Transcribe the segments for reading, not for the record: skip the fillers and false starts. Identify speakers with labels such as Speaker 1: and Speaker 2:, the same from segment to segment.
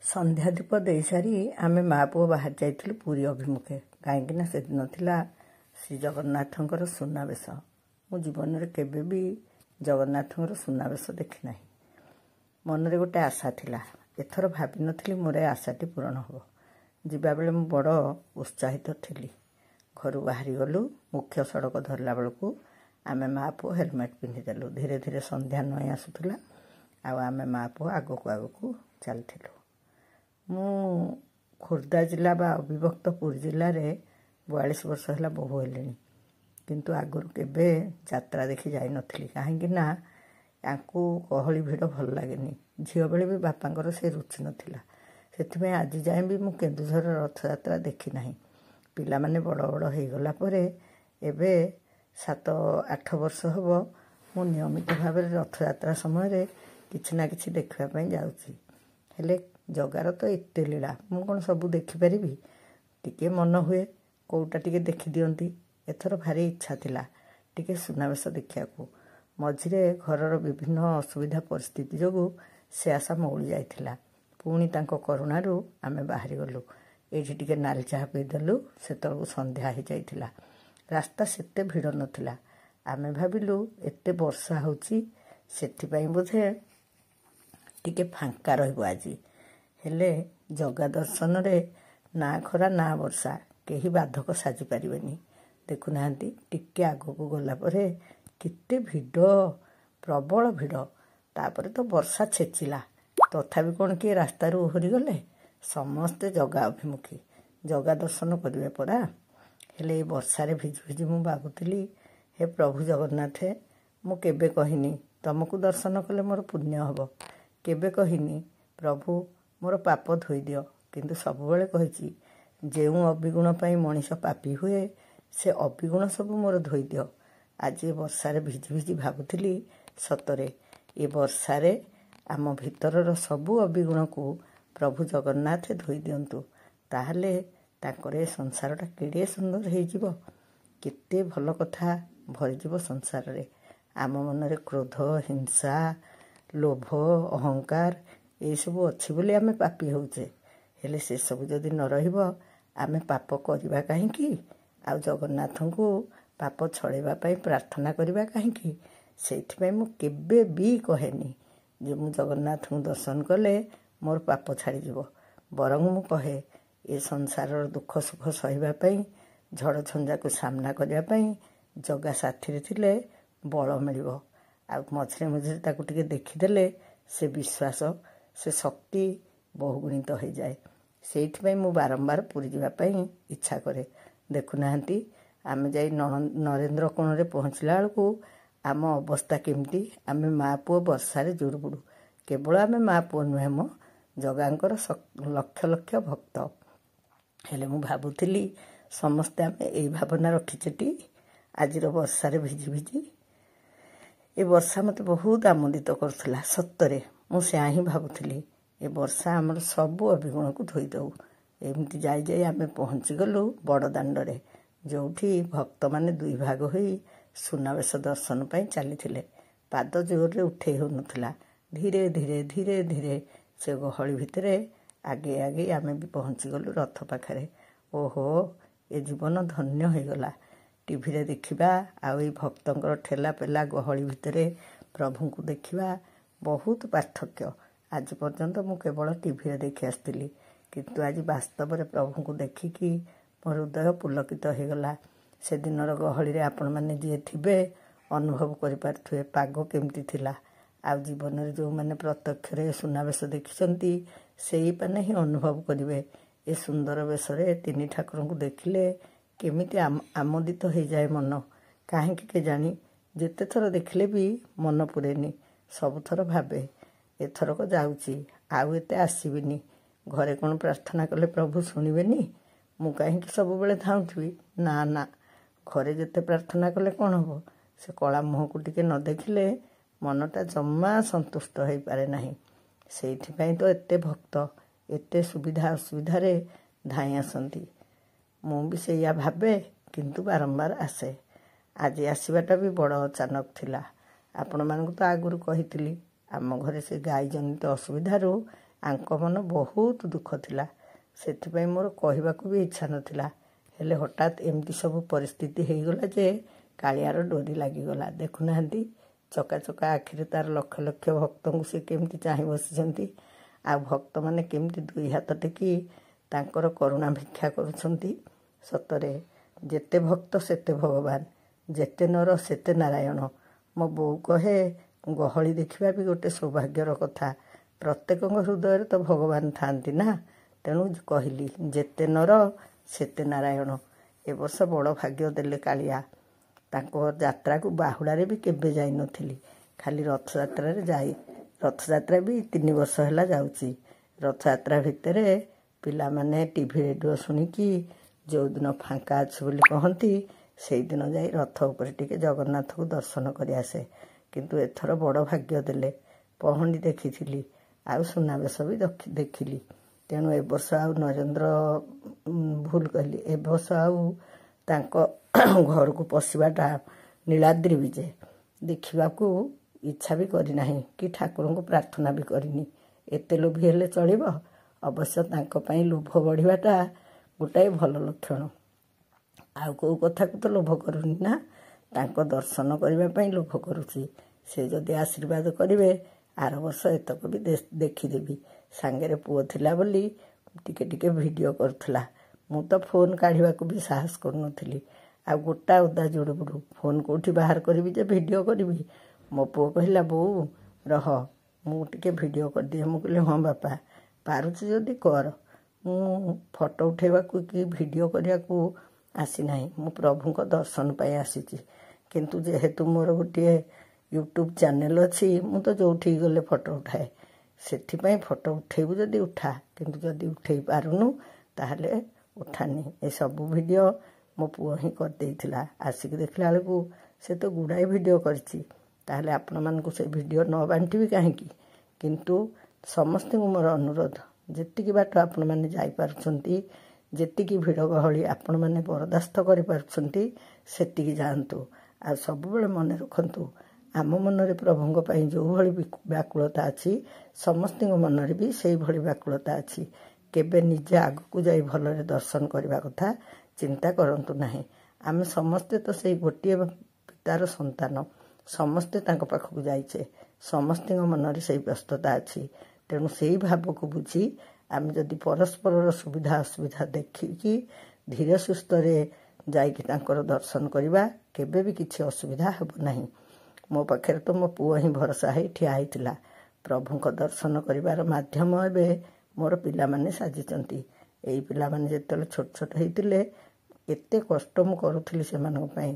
Speaker 1: ସନ୍ଧ୍ୟା ଦୀପ ଦେଇ ସାରି ଆମେ ମା ପୁଅ ବାହାରି ଯାଇଥିଲୁ ପୁରୀ ଅଭିମୁଖେ। କାହିଁକିନା ସେଦିନ ଥିଲା ଶ୍ରୀ ଜଗନ୍ନାଥଙ୍କର ସୁନାବେଶ। ମୁଁ ଜୀବନରେ କେବେ ବି ଜଗନ୍ନାଥଙ୍କର ସୁନାବେଶ ଦେଖି ନାହିଁ। ମନରେ ଗୋଟେ ଆଶା ଥିଲା। ଏଥର ଭାବିନଥିଲି ମୋର ଏ ଆଶାଟି ପୂରଣ ହେବ। ଯିବାବେଳେ ମୁଁ ବଡ଼ ଉତ୍ସାହିତ ଥିଲି। ଘରୁ ବାହାରି ଗଲୁ। ମୁଖ୍ୟ ସଡ଼କ ଧରିଲା ବେଳକୁ ଆମେ ମା ପୁଅ ହେଲମେଟ୍ ପିନ୍ଧିଦେଲୁ। ଧୀରେ ଧୀରେ ସନ୍ଧ୍ୟା ନଇଁ ଆସୁଥିଲା ଆଉ ଆମେ ମା ପୁଅ ଆଗକୁ ଆଗକୁ ଚାଲିଥିଲୁ। ମୁଁ ଖୋର୍ଦ୍ଧା ଜିଲ୍ଲା ବା ଅବିଭକ୍ତ ପୁରୀ ଜିଲ୍ଲାରେ 42 ବର୍ଷ ହେଲା ବୋହୂ ହେଲିଣି। କିନ୍ତୁ ଆଗରୁ କେବେ ଯାତ୍ରା ଦେଖି ଯାଇନଥିଲି। କାହିଁକି ନା ୟାଙ୍କୁ ଗହଳି ଭିଡ଼ ଭଲ ଲାଗେନି। ଝିଅବେଳେ ବି ବାପାଙ୍କର ସେ ରୁଚି ନଥିଲା। ସେଥିପାଇଁ ଆଜି ଯାଏଁ ବି ମୁଁ କେନ୍ଦୁଝର ରଥଯାତ୍ରା ଦେଖି ନାହିଁ। ପିଲାମାନେ ବଡ଼ ବଡ଼ ହେଇଗଲା ପରେ ଏବେ 7-8 ବର୍ଷ ହେବ ମୁଁ ନିୟମିତ ଭାବରେ ରଥଯାତ୍ରା ସମୟରେ କିଛି ନା କିଛି ଦେଖିବା ପାଇଁ ଯାଉଛି। ହେଲେ ଜଗାର ତ ଏତେ ଲୀଳା, ମୁଁ କ'ଣ ସବୁ ଦେଖିପାରିବି? ଟିକେ ମନ ହୁଏ କେଉଁଟା ଟିକେ ଦେଖିଦିଅନ୍ତି। ଏଥର ଭାରି ଇଚ୍ଛା ଥିଲା ଟିକେ ସୁନାବେଶ ଦେଖିବାକୁ। ମଝିରେ ଘରର ବିଭିନ୍ନ ଅସୁବିଧା ପରିସ୍ଥିତି ଯୋଗୁଁ ସେ ଆଶା ମଉଳି ଯାଇଥିଲା। ପୁଣି ତାଙ୍କ କରୁଣାରୁ ଆମେ ବାହାରି ଗଲୁ। ଏଇଠି ଟିକେ ନାଲି ଚାହା ପିଇଦେଲୁ। ସେତେବେଳକୁ ସନ୍ଧ୍ୟା ହେଇଯାଇଥିଲା। ରାସ୍ତା ସେତେ ଭିଡ଼ ନଥିଲା। ଆମେ ଭାବିଲୁ ଏତେ ବର୍ଷା ହେଉଛି ସେଥିପାଇଁ ବୋଧେ ଟିକେ ଫାଙ୍କା ରହିବ ଆଜି। ହେଲେ ଜଗା ଦର୍ଶନରେ ନା ଖରା ନା ବର୍ଷା କେହି ବାଧକ ସାଜିପାରିବେନି। ଦେଖୁନାହାନ୍ତି ଟିକେ ଆଗକୁ ଗଲା ପରେ କେତେ ଭିଡ଼, ପ୍ରବଳ ଭିଡ଼। ତାପରେ ତ ବର୍ଷା ଛେଚିଲା। ତଥାପି କ'ଣ କିଏ ରାସ୍ତାରୁ ଓହରି ଗଲେ? ସମସ୍ତେ ଜଗା ଅଭିମୁଖୀ। ଜଗା ଦର୍ଶନ କରିବେ ପରା। ହେଲେ ଏଇ ବର୍ଷାରେ ଭିଜି ଭିଜି ମୁଁ ଭାବୁଥିଲି, ହେ ପ୍ରଭୁ ଜଗନ୍ନାଥ, ମୁଁ କେବେ କହିନି ତମକୁ ଦର୍ଶନ କଲେ ମୋର ପୁଣ୍ୟ ହେବ। କେବେ କହିନି ପ୍ରଭୁ ମୋର ପାପ ଧୋଇଦିଅ। କିନ୍ତୁ ସବୁବେଳେ କହିଛି ଯେଉଁ ଅବିଗୁଣ ପାଇଁ ମଣିଷ ପାପୀ ହୁଏ ସେ ଅବିଗୁଣ ସବୁ ମୋର ଧୋଇଦିଅ। ଆଜି ଏ ବର୍ଷାରେ ଭିଜି ଭିଜି ଭାବୁଥିଲି, ସତରେ ଏ ବର୍ଷାରେ ଆମ ଭିତରର ସବୁ ଅବିଗୁଣକୁ ପ୍ରଭୁ ଜଗନ୍ନାଥ ଧୋଇ ଦିଅନ୍ତୁ। ତାହେଲେ ତାଙ୍କର ଏ ସଂସାରଟା କେଡ଼େ ସୁନ୍ଦର ହେଇଯିବ। କେତେ ଭଲ କଥା ଭରିଯିବ ସଂସାରରେ। ଆମ ମନରେ କ୍ରୋଧ, ହିଂସା, ଲୋଭ, ଅହଙ୍କାର ଏଇସବୁ ଅଛି ବୋଲି ଆମେ ପାପୀ ହେଉଛେ। ହେଲେ ସେସବୁ ଯଦି ନ ରହିବ ଆମେ ପାପ କରିବା କାହିଁକି? ଆଉ ଜଗନ୍ନାଥଙ୍କୁ ପାପ ଛଡ଼େଇବା ପାଇଁ ପ୍ରାର୍ଥନା କରିବା କାହିଁକି? ସେଇଥିପାଇଁ ମୁଁ କେବେ ବି କହେନି ଯେ ମୁଁ ଜଗନ୍ନାଥଙ୍କୁ ଦର୍ଶନ କଲେ ମୋର ପାପ ଛାଡ଼ିଯିବ। ବରଂ ମୁଁ କହେ ଏ ସଂସାରର ଦୁଃଖ ସୁଖ ସହିବା ପାଇଁ, ଝଡ଼ ଝଞ୍ଜାକୁ ସାମ୍ନା କରିବା ପାଇଁ ଜଗା ସାଥିରେ ଥିଲେ ବଳ ମିଳିବ। ଆଉ ମଝିରେ ମଝିରେ ତାକୁ ଟିକେ ଦେଖିଦେଲେ ସେ ବିଶ୍ୱାସ, ସେ ଶକ୍ତି ବହୁଗୁଣିତ ହୋଇଯାଏ। ସେଇଥିପାଇଁ ମୁଁ ବାରମ୍ବାର ପୁରୀ ଯିବା ପାଇଁ ଇଚ୍ଛା କରେ। ଦେଖୁନାହାନ୍ତି ଆମେ ଯାଇ ନରେନ୍ଦ୍ର କୋଣରେ ପହଞ୍ଚିଲା ବେଳକୁ ଆମ ଅବସ୍ଥା କେମିତି। ଆମେ ମା ପୁଅ ବର୍ଷାରେ ଜୁଡ଼ୁବୁଡ଼ୁ। କେବଳ ଆମେ ମା ପୁଅ ନୁହେଁ ମ, ଜଗାଙ୍କର ଲକ୍ଷ ଲକ୍ଷ ଭକ୍ତ। ହେଲେ ମୁଁ ଭାବୁଥିଲି ସମସ୍ତେ ଆମେ ଏଇ ଭାବନା ରଖିଛେଟି ଆଜିର ବର୍ଷାରେ ଭିଜି ଭିଜି। ଏ ବର୍ଷା ମୋତେ ବହୁତ ଆମୋଦିତ କରୁଥିଲା। ସତରେ ମୁଁ ସେୟା ହିଁ ଭାବୁଥିଲି। ଏ ବର୍ଷା ଆମର ସବୁ ଅବିଗୁଣକୁ ଧୋଇଦେଉ। ଏମିତି ଯାଇ ଯାଇ ଆମେ ପହଞ୍ଚିଗଲୁ ବଡ଼ ଦାଣ୍ଡରେ, ଯେଉଁଠି ଭକ୍ତମାନେ ଦୁଇ ଭାଗ ହୋଇ ସୁନାବେଶ ଦର୍ଶନ ପାଇଁ ଚାଲିଥିଲେ। ପାଦ ଜୋରରେ ଉଠେଇ ହେଉନଥିଲା। ଧୀରେ ଧୀରେ ଧୀରେ ଧୀରେ ସେ ଗହଳି ଭିତରେ ଆଗେଇ ଆଗେଇ ଆମେ ବି ପହଞ୍ଚିଗଲୁ ରଥ ପାଖରେ। ଓହୋ, ଏ ଜୀବନ ଧନ୍ୟ ହୋଇଗଲା। ଟିଭିରେ ଦେଖିବା ଆଉ ଏଇ ଭକ୍ତଙ୍କର ଠେଲା ପେଲା ଗହଳି ଭିତରେ ପ୍ରଭୁଙ୍କୁ ଦେଖିବା ବହୁତ ପାର୍ଥକ୍ୟ। ଆଜି ପର୍ଯ୍ୟନ୍ତ ମୁଁ କେବଳ ଟିଭିରେ ଦେଖି ଆସିଥିଲି। କିନ୍ତୁ ଆଜି ବାସ୍ତବରେ ପ୍ରଭୁଙ୍କୁ ଦେଖିକି ମୋ ହୃଦୟ ପୁଲକିତ ହୋଇଗଲା। ସେଦିନର ଗହଳିରେ ଆପଣମାନେ ଯିଏ ଥିବେ ଅନୁଭବ କରିପାରୁଥିବେ ପାଗ କେମିତି ଥିଲା। ଆଉ ଜୀବନରେ ଯେଉଁମାନେ ପ୍ରତ୍ୟକ୍ଷରେ ସୁନାବେଶ ଦେଖିଛନ୍ତି ସେଇମାନେ ହିଁ ଅନୁଭବ କରିବେ ଏ ସୁନ୍ଦର ବେଶରେ ତିନି ଠାକୁରଙ୍କୁ ଦେଖିଲେ କେମିତି ଆମୋଦିତ ହୋଇଯାଏ ମନ। କାହିଁକି କେଜାଣି ଯେତେ ଥର ଦେଖିଲେ ବି ମନ ପୁରେନି। ସବୁଥର ଭାବେ ଏଥରକ ଯାଉଛି, ଆଉ ଏତେ ଆସିବିନି। ଘରେ କ'ଣ ପ୍ରାର୍ଥନା କଲେ ପ୍ରଭୁ ଶୁଣିବେନି? ମୁଁ କାହିଁକି ସବୁବେଳେ ଧାଉଁଥିବି? ନା ନା, ଘରେ ଯେତେ ପ୍ରାର୍ଥନା କଲେ କ'ଣ ହେବ? ସେ କଳା ମୁହଁକୁ ଟିକେ ନ ଦେଖିଲେ ମନଟା ଜମା ସନ୍ତୁଷ୍ଟ ହୋଇପାରେ ନାହିଁ। ସେଇଥିପାଇଁ ତ ଏତେ ଭକ୍ତ ଏତେ ସୁବିଧା ଅସୁବିଧାରେ ଧାଇଁ ଆସନ୍ତି। ମୁଁ ବି ସେଇଆ ଭାବେ, କିନ୍ତୁ ବାରମ୍ବାର ଆସେ। ଆଜି ଆସିବାଟା ବି ବଡ଼ ଅଚାନକ ଥିଲା। ଆପଣମାନଙ୍କୁ ତ ଆଗରୁ କହିଥିଲି ଆମ ଘରେ ସେ ଗାଈ ଜନିତ ଅସୁବିଧାରୁ ଆଙ୍କ ମନ ବହୁତ ଦୁଃଖ ଥିଲା। ସେଥିପାଇଁ ମୋର କହିବାକୁ ବି ଇଚ୍ଛା ନଥିଲା। ହେଲେ ହଠାତ୍ ଏମିତି ସବୁ ପରିସ୍ଥିତି ହେଇଗଲା ଯେ କାଳିଆର ଡୋରି ଲାଗିଗଲା। ଦେଖୁନାହାନ୍ତି, ଚକା ଚକା ଆଖିରେ ତା'ର ଲକ୍ଷ ଲକ୍ଷ ଭକ୍ତଙ୍କୁ ସେ କେମିତି ଚାହିଁ ବସିଛନ୍ତି। ଆଉ ଭକ୍ତମାନେ କେମିତି ଦୁଇ ହାତ ଟେକି ତାଙ୍କର କରୁଣା ଭିକ୍ଷା କରୁଛନ୍ତି। ସତରେ ଯେତେ ଭକ୍ତ ସେତେ ଭଗବାନ, ଯେତେ ନର ସେତେ ନାରାୟଣ। ମୋ ବୋଉ କହେ, ଗହଳି ଦେଖିବା ବି ଗୋଟେ ସୌଭାଗ୍ୟର କଥା। ପ୍ରତ୍ୟେକଙ୍କ ହୃଦୟରେ ତ ଭଗବାନ ଥାଆନ୍ତି ନା। ତେଣୁ କହିଲି, ଯେତେ ନର ସେତେ ନାରାୟଣ। ଏ ବର୍ଷ ବଡ଼ ଭାଗ୍ୟ ଦେଲେ କାଳିଆ। ତାଙ୍କ ଯାତ୍ରାକୁ ବାହୁଡ଼ାରେ ବି କେବେ ଯାଇନଥିଲି, ଖାଲି ରଥଯାତ୍ରାରେ ଯାଇ। ରଥଯାତ୍ରା ବି 3 ବର୍ଷ ହେଲା ଯାଉଛି। ରଥଯାତ୍ରା ଭିତରେ ପିଲାମାନେ ଟିଭି ରେଡ଼ିଓ ଶୁଣିକି ଯେଉଁଦିନ ଫାଙ୍କା ଅଛି ବୋଲି କହନ୍ତି, ସେଇଦିନ ଯାଇ ରଥ ଉପରେ ଟିକେ ଜଗନ୍ନାଥକୁ ଦର୍ଶନ କରି ଆସେ। କିନ୍ତୁ ଏଥର ବଡ଼ ଭାଗ୍ୟ ଦେଲେ। ପହଣ୍ଡି ଦେଖିଥିଲି, ଆଉ ସୁନାବେଶ ବି ଦେଖିଲି। ତେଣୁ ଏ ବର୍ଷ ଆଉ ନରେନ୍ଦ୍ର ଭୁଲ କହିଲି, ଏ ବର୍ଷ ଆଉ ତାଙ୍କ ଘରକୁ ପଶିବାଟା ନୀଳାଦ୍ରି ବିଜେ ଦେଖିବାକୁ ଇଚ୍ଛା ବି କରିନାହିଁ କି ଠାକୁରଙ୍କୁ ପ୍ରାର୍ଥନା ବି କରିନି। ଏତେ ଲୋଭୀ ହେଲେ ଚଳିବ? ଅବଶ୍ୟ ତାଙ୍କ ପାଇଁ ଲୋଭ ବଢ଼ିବାଟା ଗୋଟାଏ ଭଲ ଲକ୍ଷଣ। ଆଉ କେଉଁ କଥାକୁ ତ ଲୋଭ କରୁନି ନା, ତାଙ୍କ ଦର୍ଶନ କରିବା ପାଇଁ ଲୋଭ କରୁଛି। ସେ ଯଦି ଆଶୀର୍ବାଦ କରିବେ ଆର ବର୍ଷ ଏତକ ବି ଦେଖିଦେବି। ସାଙ୍ଗରେ ପୁଅ ଥିଲା ବୋଲି ଟିକେ ଟିକେ ଭିଡ଼ିଓ କରୁଥିଲା। ମୁଁ ତ ଫୋନ୍ କାଢ଼ିବାକୁ ବି ସାହସ କରୁନଥିଲି। ଆଉ ଗୋଟା ଓଦା ଜୁଡ଼ୁବୁଡ଼ୁ, ଫୋନ୍ କେଉଁଠି ବାହାର କରିବି ଯେ ଭିଡ଼ିଓ କରିବି? ମୋ ପୁଅ କହିଲା, ବୋଉ ରହ ମୁଁ ଟିକେ ଭିଡ଼ିଓ କରିଦିଏ। ମୁଁ କହିଲି, ହଁ ବାପା, ପାରୁଛୁ ଯଦି କର। ମୁଁ ଫଟୋ ଉଠାଇବାକୁ କି ଭିଡ଼ିଓ କରିବାକୁ ଆସିନାହିଁ, ମୁଁ ପ୍ରଭୁଙ୍କ ଦର୍ଶନ ପାଇଁ ଆସିଛି। କିନ୍ତୁ ଯେହେତୁ ମୋର ଗୋଟିଏ ୟୁଟ୍ୟୁବ୍ ଚ୍ୟାନେଲ୍ ଅଛି, ମୁଁ ତ ଯେଉଁଠିକି ଗଲେ ଫଟୋ ଉଠାଏ। ସେଥିପାଇଁ ଫଟୋ ଉଠାଇବୁ ଯଦି ଉଠା, କିନ୍ତୁ ଯଦି ଉଠାଇ ପାରୁନୁ ତାହେଲେ ଉଠାନି। ଏସବୁ ଭିଡ଼ିଓ ମୋ ପୁଅ ହିଁ କରିଦେଇଥିଲା। ଆସିକି ଦେଖିଲା ବେଳକୁ ସେ ତ ଗୁଡ଼ାଏ ଭିଡ଼ିଓ କରିଛି। ତାହେଲେ ଆପଣମାନଙ୍କୁ ସେ ଭିଡ଼ିଓ ନ ବାଣ୍ଟିବି କାହିଁକି? କିନ୍ତୁ ସମସ୍ତଙ୍କୁ ମୋର ଅନୁରୋଧ, ଯେତିକି ବାଟ ଆପଣମାନେ ଯାଇପାରୁଛନ୍ତି, ଯେତିକି ଭିଡ଼ ଗହଳି ଆପଣମାନେ ବରଦାସ୍ତ କରିପାରୁଛନ୍ତି, ସେତିକି ଯାଆନ୍ତୁ। ଆଉ ସବୁବେଳେ ମନେ ରଖନ୍ତୁ, ଆମ ମନରେ ପ୍ରଭୁଙ୍କ ପାଇଁ ଯେଉଁଭଳି ବ୍ୟାକୁଳତା ଅଛି, ସମସ୍ତଙ୍କ ମନରେ ବି ସେଇଭଳି ବ୍ୟାକୁଳତା ଅଛି। କେବେ ନିଜେ ଆଗକୁ ଯାଇ ଭଲରେ ଦର୍ଶନ କରିବା କଥା ଚିନ୍ତା କରନ୍ତୁ ନାହିଁ। ଆମେ ସମସ୍ତେ ତ ସେଇ ଗୋଟିଏ ପିତାର ସନ୍ତାନ। ସମସ୍ତେ ତାଙ୍କ ପାଖକୁ ଯାଇଛେ। ସମସ୍ତଙ୍କ ମନରେ ସେଇ ବ୍ୟସ୍ତତା ଅଛି। ତେଣୁ ସେଇ ଭାବକୁ ବୁଝି ଆମେ ଯଦି ପରସ୍ପରର ସୁବିଧା ଅସୁବିଧା ଦେଖିକି ଧୀରେ ସୁସ୍ଥରେ ଯାଇକି ତାଙ୍କର ଦର୍ଶନ କରିବା, କେବେ ବି କିଛି ଅସୁବିଧା ହେବ ନାହିଁ। ମୋ ପାଖରେ ତ ମୋ ପୁଅ ହିଁ ଭରସା ହେଇ ଠିଆ ହେଇଥିଲା। ପ୍ରଭୁଙ୍କ ଦର୍ଶନ କରିବାର ମାଧ୍ୟମ ଏବେ ମୋର ପିଲାମାନେ ସାଜିଛନ୍ତି। ଏଇ ପିଲାମାନେ ଯେତେବେଳେ ଛୋଟ ଛୋଟ ହେଇଥିଲେ, ଏତେ କଷ୍ଟ ମୁଁ କରୁଥିଲି ସେମାନଙ୍କ ପାଇଁ।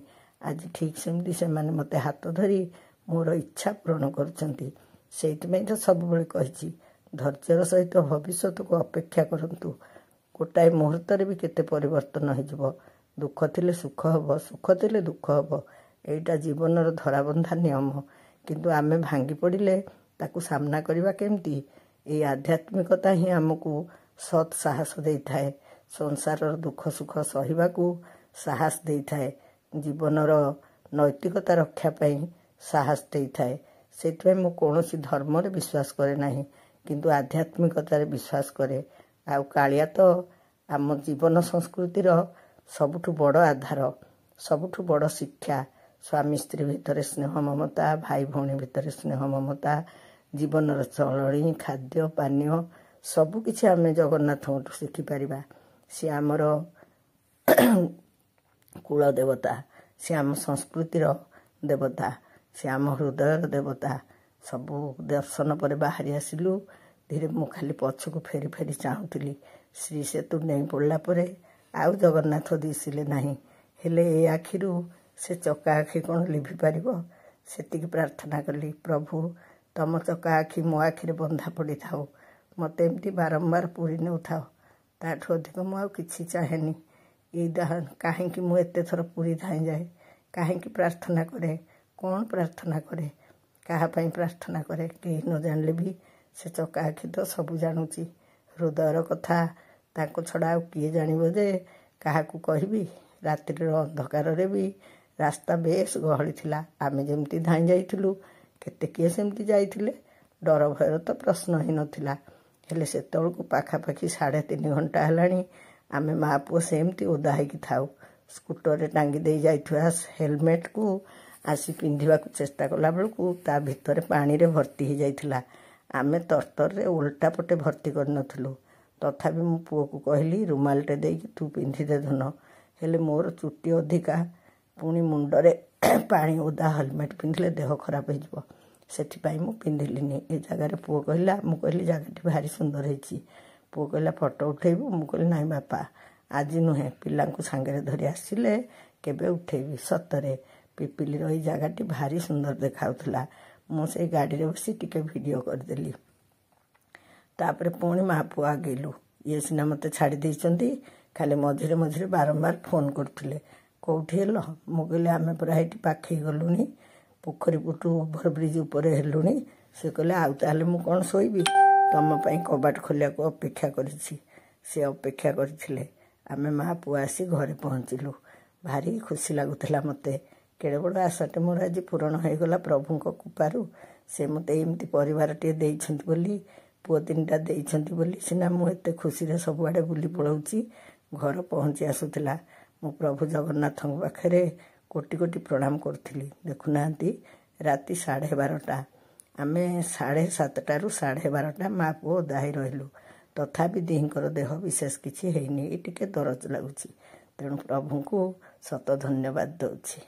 Speaker 1: ଆଜି ଠିକ୍ ସେମିତି ସେମାନେ ମୋତେ ହାତ ଧରି ମୋର ଇଚ୍ଛା ପୂରଣ କରୁଛନ୍ତି। ସେଇଥିପାଇଁ ତ ସବୁବେଳେ କହିଛି, ଧୈର୍ଯ୍ୟର ସହିତ ଭବିଷ୍ୟତକୁ ଅପେକ୍ଷା କରନ୍ତୁ। ଗୋଟାଏ ମୁହୂର୍ତ୍ତରେ ବି କେତେ ପରିବର୍ତ୍ତନ ହେଇଯିବ। ଦୁଃଖ ଥିଲେ ସୁଖ ହେବ, ସୁଖ ଥିଲେ ଦୁଃଖ ହେବ। ଏଇଟା ଜୀବନର ଧରାବନ୍ଧା ନିୟମ। କିନ୍ତୁ ଆମେ ଭାଙ୍ଗି ପଡ଼ିଲେ ତାକୁ ସାମ୍ନା କରିବା କେମିତି? ଏଇ ଆଧ୍ୟାତ୍ମିକତା ହିଁ ଆମକୁ ସତ୍ ସାହସ ଦେଇଥାଏ। ସଂସାରର ଦୁଃଖ ସୁଖ ସହିବାକୁ ସାହସ ଦେଇଥାଏ। ଜୀବନର ନୈତିକତା ରକ୍ଷା ପାଇଁ ସାହସ ଦେଇଥାଏ। ସେଥିପାଇଁ ମୁଁ କୌଣସି ଧର୍ମରେ ବିଶ୍ୱାସ କରେ ନାହିଁ, କିନ୍ତୁ ଆଧ୍ୟାତ୍ମିକତାରେ ବିଶ୍ୱାସ କରେ। ଆଉ କାଳିଆ ତ ଆମ ଜୀବନ ସଂସ୍କୃତିର ସବୁଠୁ ବଡ଼ ଆଧାର, ସବୁଠୁ ବଡ଼ ଶିକ୍ଷା। ସ୍ୱାମୀ ସ୍ତ୍ରୀ ଭିତରେ ସ୍ନେହ ମମତା, ଭାଇ ଭଉଣୀ ଭିତରେ ସ୍ନେହ ମମତା, ଜୀବନର ଚଳଣି, ଖାଦ୍ୟ ପାନୀୟ ସବୁକିଛି ଆମେ ଜଗନ୍ନାଥଙ୍କଠୁ ଶିଖିପାରିବା। ସିଏ ଆମର କୁଳ ଦେବତା, ସିଏ ଆମ ସଂସ୍କୃତିର ଦେବତା, ସିଏ ଆମ ହୃଦୟର ଦେବତା। ସବୁ ଦର୍ଶନ ପରେ ବାହାରି ଆସିଲୁ। ଧୀରେ ମୁଁ ଖାଲି ପଛକୁ ଫେରି ଫେରି ଚାହୁଁଥିଲି। ଶ୍ରୀ ସେତୁ ଡେଇଁ ପଡ଼ିଲା ପରେ ଆଉ ଜଗନ୍ନାଥ ଦିଶିଲେ ନାହିଁ। ହେଲେ ଏ ଆଖିରୁ ସେ ଚକା ଆଖି କ'ଣ ଲିଭିପାରିବ? ସେତିକି ପ୍ରାର୍ଥନା କଲି, ପ୍ରଭୁ ତମ ଚକା ଆଖି ମୋ ଆଖିରେ ବନ୍ଧା ପଡ଼ିଥାଉ। ମୋତେ ଏମିତି ବାରମ୍ବାର ପୁରୀ ନେଉଥାଉ। ତାଠୁ ଅଧିକ ମୁଁ ଆଉ କିଛି ଚାହେଁନି। କାହିଁକି ମୁଁ ଏତେ ଥର ପୁରୀ ଧାଇଁଯାଏ? କାହିଁକି ପ୍ରାର୍ଥନା କରେ? କ'ଣ ପ୍ରାର୍ଥନା କରେ? କାହା ପାଇଁ ପ୍ରାର୍ଥନା କରେ? କେହି ନ ଜାଣିଲେ ବି ସେ ଚକା ଆଖି ତ ସବୁ ଜାଣୁଛି। ହୃଦୟର କଥା ତାଙ୍କୁ ଛଡ଼ା ଆଉ କିଏ ଜାଣିବ ଯେ କାହାକୁ କହିବି? ରାତ୍ରିର ଅନ୍ଧକାରରେ ବି ରାସ୍ତା ବେଶ୍ ଗହଳି ଥିଲା। ଆମେ ଯେମିତି ଧାଇଁ ଯାଇଥିଲୁ, କେତେ କିଏ ସେମିତି ଯାଇଥିଲେ। ଡର ଭୟର ତ ପ୍ରଶ୍ନ ହିଁ ନଥିଲା। ହେଲେ ସେତେବେଳକୁ ପାଖାପାଖି 3.5 ଘଣ୍ଟା ହେଲାଣି। ଆମେ ମା ପୁଅ ସେମିତି ଓଦା ହେଇକି ଥାଉ। ସ୍କୁଟରରେ ଟାଙ୍ଗି ଦେଇ ଯାଇଥିବା ହେଲମେଟକୁ ଆସି ପିନ୍ଧିବାକୁ ଚେଷ୍ଟା କଲା ବେଳକୁ ତା ଭିତରେ ପାଣିରେ ଭର୍ତ୍ତି ହେଇଯାଇଥିଲା। ଆମେ ତରତରରେ ଓଲଟା ପଟେ ଭର୍ତ୍ତି କରିନଥିଲୁ। ତଥାପି ମୁଁ ପୁଅକୁ କହିଲି, ରୁମାଲଟେ ଦେଇକି ତୁ ପିନ୍ଧିଦେ ଧନ। ହେଲେ ମୋର ଚୁଟି ଅଧିକା, ପୁଣି ମୁଣ୍ଡରେ ପାଣି ଓଦା ହେଲମେଟ୍ ପିନ୍ଧିଲେ ଦେହ ଖରାପ ହେଇଯିବ। ସେଥିପାଇଁ ମୁଁ ପିନ୍ଧିଲିନି। ଏ ଜାଗାରେ ପୁଅ କହିଲା, ମୁଁ କହିଲି ଜାଗାଟି ଭାରି ସୁନ୍ଦର ହେଇଛି। ପୁଅ କହିଲା ଫଟୋ ଉଠେଇବୁ? ମୁଁ କହିଲି ନାଇଁ ବାପା, ଆଜି ନୁହେଁ, ପିଲାଙ୍କୁ ସାଙ୍ଗରେ ଧରି ଆସିଲେ କେବେ ଉଠେଇବି। ସତରେ ପିପିଲିର ଏଇ ଜାଗାଟି ଭାରି ସୁନ୍ଦର ଦେଖାଉଥିଲା। ମୁଁ ସେଇ ଗାଡ଼ିରେ ବସି ଟିକେ ଭିଡ଼ିଓ କରିଦେଲି। ତାପରେ ପୁଣି ମା ପୁଅ ଆଗେଇଲୁ। ଇଏ ସିନା ମୋତେ ଛାଡ଼ି ଦେଇଛନ୍ତି, ଖାଲି ମଝିରେ ମଝିରେ ବାରମ୍ବାର ଫୋନ୍ କରୁଥିଲେ, କେଉଁଠି ହେଲ? ମୁଁ କହିଲି ଆମେ ପୁରା ଏଇଠି ପାଖେଇ ଗଲୁଣି, ପୋଖରୀ ପୁଟୁ ଓଭରବ୍ରିଜ୍ ଉପରେ ହେଲୁଣି। ସେ କହିଲେ ଆଉ ତାହେଲେ ମୁଁ କ'ଣ ଶୋଇବି? ତମ ପାଇଁ କବାଟ ଖୋଲିବାକୁ ଅପେକ୍ଷା କରିଛି। ସେ ଅପେକ୍ଷା କରିଥିଲେ। ଆମେ ମା ପୁଅ ଆସି ଘରେ ପହଞ୍ଚିଲୁ। ଭାରି ଖୁସି ଲାଗୁଥିଲା ମୋତେ। କେଡ଼େ ବଡ଼ ଆଶାଟେ ମୋର ଆଜି ପୂରଣ ହୋଇଗଲା ପ୍ରଭୁଙ୍କ କୃପାରୁ। ସେ ମୋତେ ଏମିତି ପରିବାରଟିଏ ଦେଇଛନ୍ତି ବୋଲି, ପୁଅ 3ଟା ଦେଇଛନ୍ତି ବୋଲି ସିନା ମୁଁ ଏତେ ଖୁସିରେ ସବୁଆଡ଼େ ବୁଲି ପଳାଉଛି। ଘର ପହଞ୍ଚି ଆସୁଥିଲା। ମୁଁ ପ୍ରଭୁ ଜଗନ୍ନାଥଙ୍କ ପାଖରେ କୋଟି କୋଟି ପ୍ରଣାମ କରୁଥିଲି। ଦେଖୁନାହାନ୍ତି, ରାତି 12:30। ଆମେ 7:30ରୁ 12:30 ମା ପୁଅ ଓଦା ହେଇ ରହିଲୁ। ତଥାପି ଦିହିଁଙ୍କର ଦେହ ବିଶେଷ କିଛି ହେଇନି, ଟିକେ ଦରଜ ଲାଗୁଛି। ତେଣୁ ପ୍ରଭୁଙ୍କୁ ଶତ ଧନ୍ୟବାଦ ଦେଉଛି।